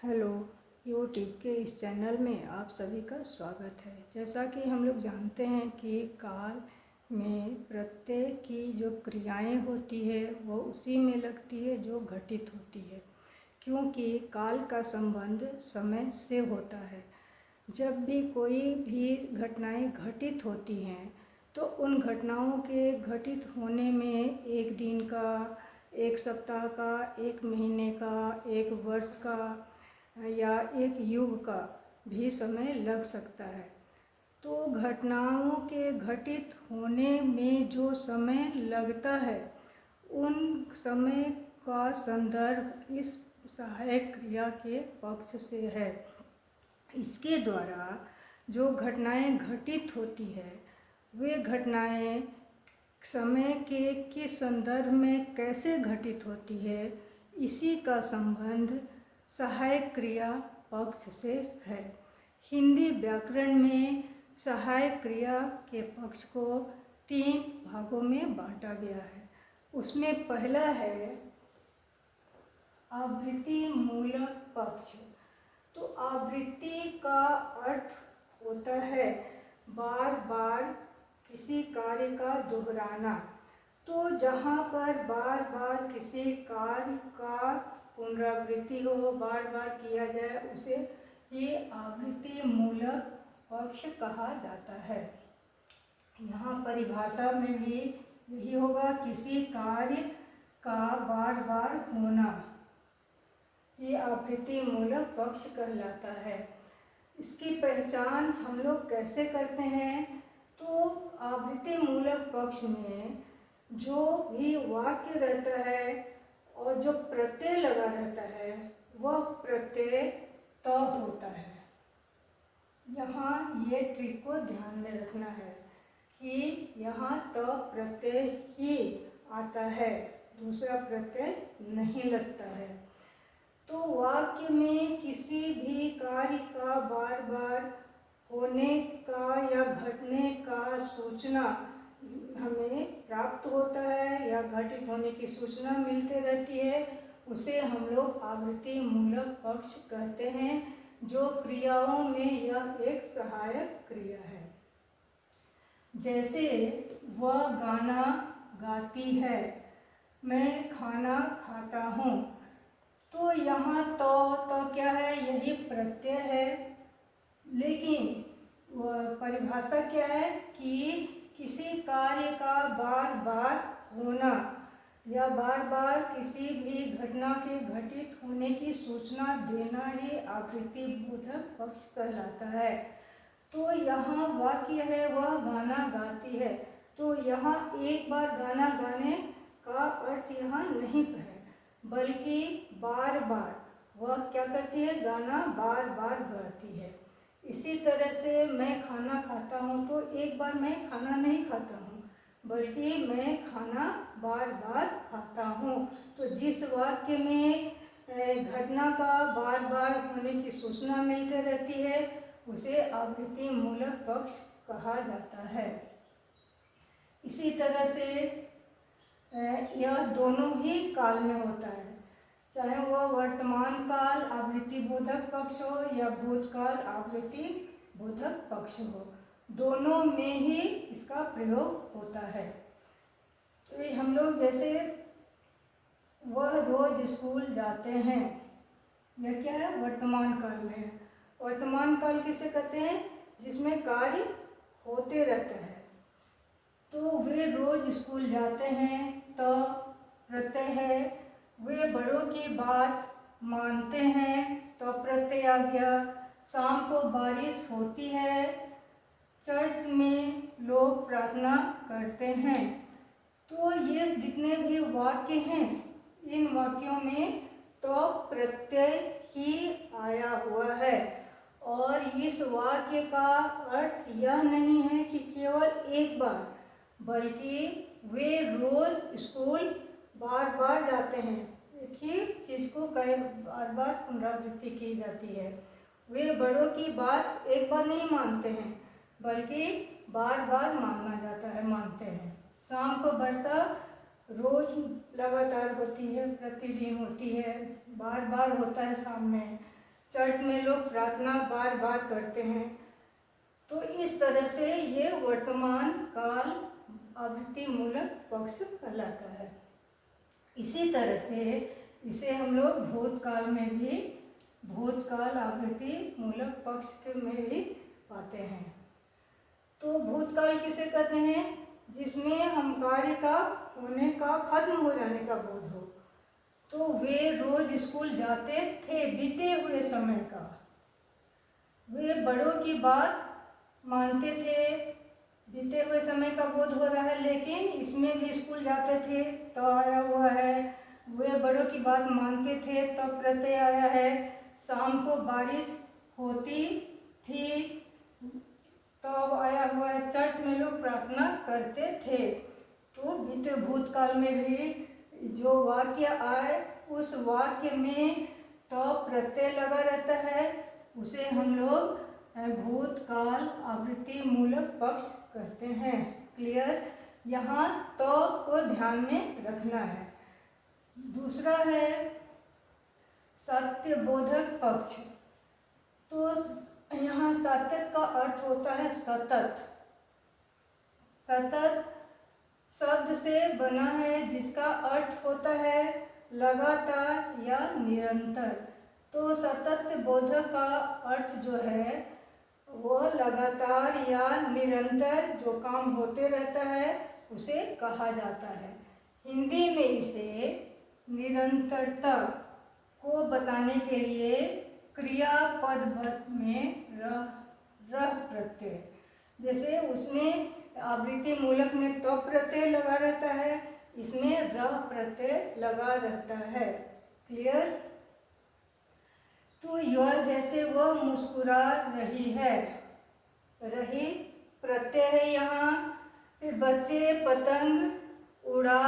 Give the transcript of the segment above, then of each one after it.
Hello. YouTube के इस channel में आप सभी का स्वागत है। जैसा कि हम लोग जानते हैं कि काल में प्रत्यय की जो क्रियाएं होती है वो उसी में लगती है जो घटित होती है, क्योंकि काल का संबंध समय से होता है। जब भी कोई भी घटनाएं घटित होती हैं तो उन घटनाओं के घटित होने में एक दिन का, एक सप्ताह का, एक महीने का, एक वर्ष का या एक युग का भी समय लग सकता है। तो घटनाओं के घटित होने में जो समय लगता है उन समय का संदर्भ इस सहायक क्रिया के पक्ष से है। इसके द्वारा जो घटनाएं घटित होती है वे घटनाएं समय के किस संदर्भ में कैसे घटित होती है, इसी का संबंध सहायक क्रिया पक्ष से है। हिंदी व्याकरण में सहायक क्रिया के पक्ष को 3 भागों में बांटा गया है। उसमें पहला है आवृत्ति मूलक पक्ष। तो आवृत्ति का अर्थ होता है बार बार किसी कार्य का दोहराना। तो जहाँ पर बार बार किसी कार्य का पुनरावृत्ति हो, बार बार किया जाए, उसे ये आवृत्ति मूलक पक्ष कहा जाता है। यहाँ परिभाषा में भी यही होगा, किसी कार्य का बार बार होना, ये आवृत्ति मूलक पक्ष कहलाता है। इसकी पहचान हम लोग कैसे करते हैं? तो आवृत्ति मूलक पक्ष में जो भी वाक्य रहता है और जो प्रत्यय लगा रहता है वह प्रत्यय त होता है। यहाँ ये ट्रिक को ध्यान में रखना है कि यहाँ त प्रत्यय ही आता है, दूसरा प्रत्यय नहीं लगता है। तो वाक्य में किसी भी कार्य का बार बार होने का या घटने का सूचना हमें प्राप्त होता है या घटित होने की सूचना मिलती रहती है, उसे हम लोग आवृत्ति मूलक पक्ष कहते हैं, जो क्रियाओं में यह एक सहायक क्रिया है। जैसे वह गाना गाती है, मैं खाना खाता हूँ। तो यहाँ तो क्या है? यही प्रत्यय है, लेकिन परिभाषा क्या है कि किसी कार्य का बार बार होना या बार बार किसी भी घटना के घटित होने की सूचना देना ही आवृत्ति बोधक पक्ष कहलाता है। तो यहाँ वाक्य है वह गाना गाती है, तो यहाँ एक बार गाना गाने का अर्थ यहाँ नहीं है, बल्कि बार बार वह क्या करती है? गाना बार बार गाती है। इसी तरह से मैं खाना खाता हूँ, तो एक बार मैं खाना नहीं खाता हूँ, बल्कि मैं खाना बार बार खाता हूँ। तो जिस वाक्य में घटना का बार बार होने की सूचना मिलती रहती है उसे आवृत्ति मूलक पक्ष कहा जाता है। इसी तरह से यह दोनों ही काल में होता है, चाहे वह वर्तमान काल आवृत्ति बोधक पक्ष हो या भूतकाल आवृत्ति बोधक पक्ष हो, दोनों में ही इसका प्रयोग होता है। तो ये हम लोग जैसे वह रोज स्कूल जाते हैं, यह क्या है? वर्तमान काल में है। वर्तमान काल किसे कहते हैं? जिसमें कार्य होते रहता है। तो वे रोज स्कूल जाते हैं, तो प्रत्यय है। वे बड़ों की बात मानते हैं, तो प्रत्यय आ गया। शाम को बारिश होती है, चर्च में लोग प्रार्थना करते हैं। तो ये जितने भी वाक्य हैं, इन वाक्यों में तो प्रत्यय ही आया हुआ है, और इस वाक्य का अर्थ यह नहीं है कि केवल एक बार, बल्कि वे रोज स्कूल बार बार जाते हैं। एक ही चीज़ को कई बार बार पुनरावृत्ति की जाती है। वे बड़ों की बात एक बार नहीं मानते हैं, बल्कि बार बार मानना जाता है, मानते हैं। शाम को वर्षा रोज लगातार होती है, प्रतिदिन होती है, बार बार होता है शाम में। चर्च में लोग प्रार्थना बार बार करते हैं। तो इस तरह से ये वर्तमान काल आवृत्ति मूलक पक्ष कहलाता है। इसी तरह से इसे हम लोग भूतकाल में भी, भूतकाल आवृत्ति मूलक पक्ष में भी पाते हैं। तो भूतकाल किसे कहते हैं? जिसमें हम कार्य का होने का, खत्म हो जाने का बोध हो। तो वे रोज स्कूल जाते थे, बीते हुए समय का। वे बड़ों की बात मानते थे, बीते हुए समय का बोध हो रहा है, लेकिन इसमें भी स्कूल जाते थे तो आया हुआ है। वे बड़ों की बात मानते थे तब प्रत्यय आया है। शाम को बारिश होती थी तब आया हुआ है। चर्च में लोग प्रार्थना करते थे। तो बीते भूतकाल में भी जो वाक्य आए उस वाक्य में तो प्रत्यय लगा रहता है, उसे हम लोग भूतकाल आवृत्ति मूलक पक्ष कहते हैं। क्लियर? यहाँ तो को ध्यान में रखना है। दूसरा है सत्यबोधक पक्ष। तो यहाँ सत्य का अर्थ होता है सतत। सतत शब्द से बना है जिसका अर्थ होता है लगातार या निरंतर। तो सतत बोधक का अर्थ जो है वो लगातार या निरंतर जो काम होते रहता है उसे कहा जाता है। हिंदी में इसे निरंतरता को बताने के लिए क्रियापद में रह प्रत्यय, जैसे उसमें आवृत्ति मूलक में तो प्रत्यय लगा रहता है, इसमें रह प्रत्यय लगा रहता है। क्लियर? तो यह जैसे वह मुस्कुरा रही है, रही प्रत्यय है यहाँ। फिर बच्चे पतंग उड़ा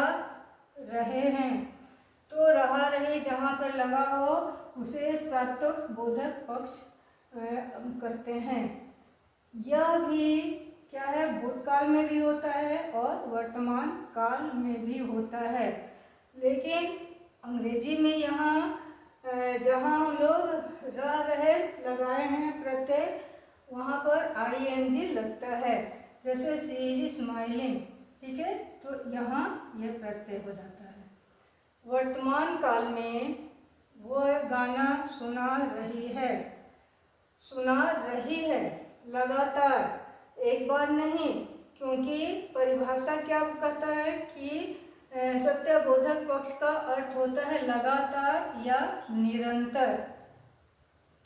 रहे हैं, तो रहा रही जहाँ पर लगा हो उसे सत्यबोधक पक्ष करते हैं। यह भी क्या है? भूतकाल में भी होता है और वर्तमान काल में भी होता है। लेकिन अंग्रेजी में यहाँ जहाँ हम लोग रह रहे लगाए हैं प्रत्यय, वहाँ पर ing लगता है। जैसे सी इज स्माइलिंग, ठीक है, तो यहाँ ये प्रत्यय हो जाता है। वर्तमान काल में वह गाना सुना रही है, सुना रही है लगातार, एक बार नहीं, क्योंकि परिभाषा क्या कहता है कि सत्यबोधक पक्ष का अर्थ होता है लगातार या निरंतर।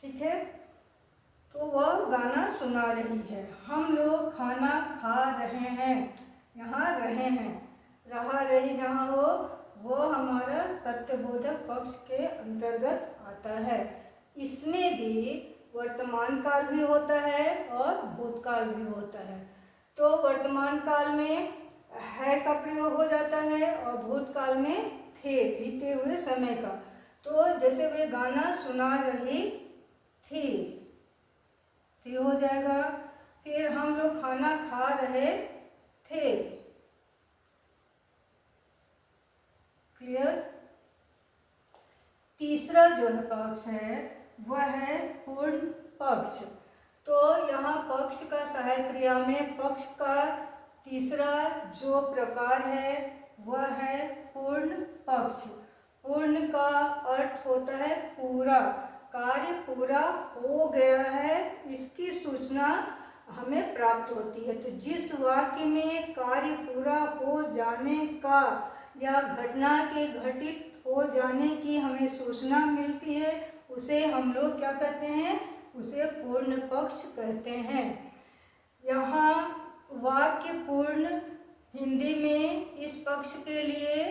ठीक है, तो वह गाना सुना रही है। हम लोग खाना खा रहे हैं, यहाँ रहे हैं, रहा रही जहाँ हो वो हमारा सत्यबोधक पक्ष के अंतर्गत आता है। इसमें भी वर्तमान काल भी होता है और भूतकाल भी होता है। तो वर्तमान काल में है का प्रयोग हो जाता है और भूतकाल में थे, बीते हुए समय का। तो जैसे वे गाना सुना रही थी हो जाएगा। फिर हम लोग खाना खा रहे थे। क्लियर? तीसरा जो है पक्ष है वह है पूर्ण पक्ष। तो यहाँ पक्ष का सहायक क्रिया में पक्ष का तीसरा जो प्रकार है वह है पूर्ण पक्ष। पूर्ण का अर्थ होता है पूरा, कार्य पूरा हो गया है, इसकी सूचना हमें प्राप्त होती है। तो जिस वाक्य में कार्य पूरा हो जाने का या घटना के घटित हो जाने की हमें सूचना मिलती है उसे हम लोग क्या कहते हैं? उसे पूर्ण पक्ष कहते हैं। यहाँ वाक्य पूर्ण हिंदी में इस पक्ष के लिए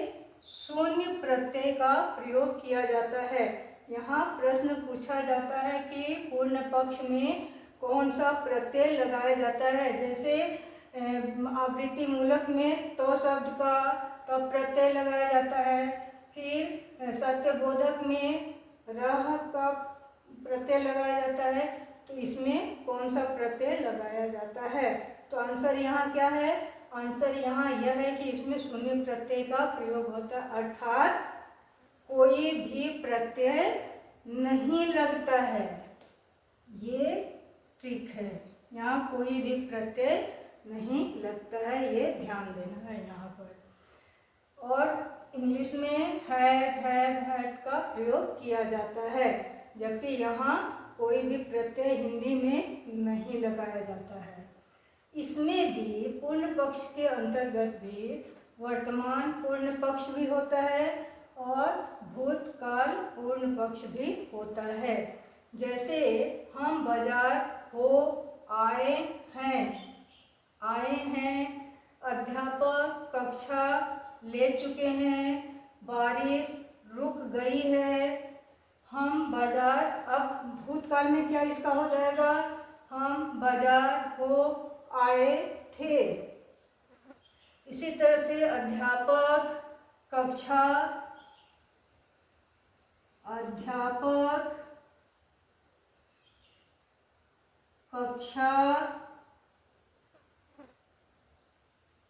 शून्य प्रत्यय का प्रयोग किया जाता है। यहाँ प्रश्न पूछा जाता है कि पूर्ण पक्ष में कौन सा प्रत्यय लगाया जाता है। जैसे आवृत्ति मूलक में तो शब्द का तो प्रत्यय लगाया जाता है। फिर सत्यबोधक में रह का प्रत्यय लगाया जाता है। तो इसमें कौन सा प्रत्यय लगाया जाता है? तो आंसर यहाँ क्या है? आंसर यहाँ यह है कि इसमें शून्य प्रत्यय का प्रयोग होता है, अर्थात कोई भी प्रत्यय नहीं लगता है, ये ट्रिक है। यहाँ कोई भी प्रत्यय नहीं लगता है, ये ध्यान देना है यहाँ पर। और इंग्लिश में हैव, हैड का प्रयोग किया जाता है, जबकि यहाँ कोई भी प्रत्यय हिंदी में नहीं लगाया जाता है। इसमें भी पूर्ण पक्ष के अंतर्गत भी वर्तमान पूर्ण पक्ष भी होता है और भूतकाल पूर्ण पक्ष भी होता है। जैसे हम बाजार हो आए हैं, अध्यापक कक्षा ले चुके हैं, बारिश रुक गई है। हम बाजार, अब भूतकाल में क्या इसका हो जाएगा, हम बाजार हो आए थे। इसी तरह से अध्यापक कक्षा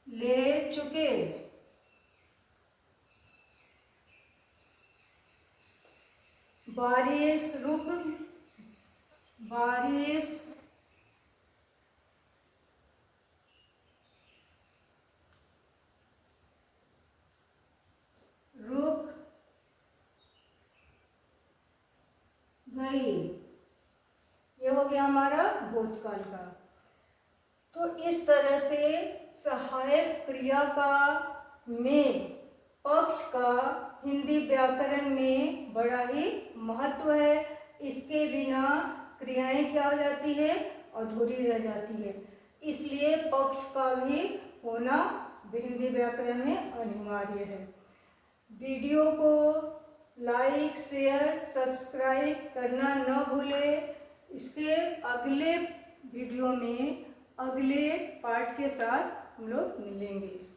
ले चुके, बारिश रुक गई। ये हो गया हमारा भूतकाल का। तो इस तरह से सहायक क्रिया का में पक्ष का हिंदी व्याकरण में बड़ा ही महत्व है। इसके बिना क्रियाएं क्या हो जाती है, अधूरी रह जाती है। इसलिए पक्ष का भी होना हिंदी व्याकरण में अनिवार्य है। वीडियो को लाइक, शेयर, सब्सक्राइब करना न भूलें। इसके अगले वीडियो में अगले पार्ट के साथ हम लोग मिलेंगे।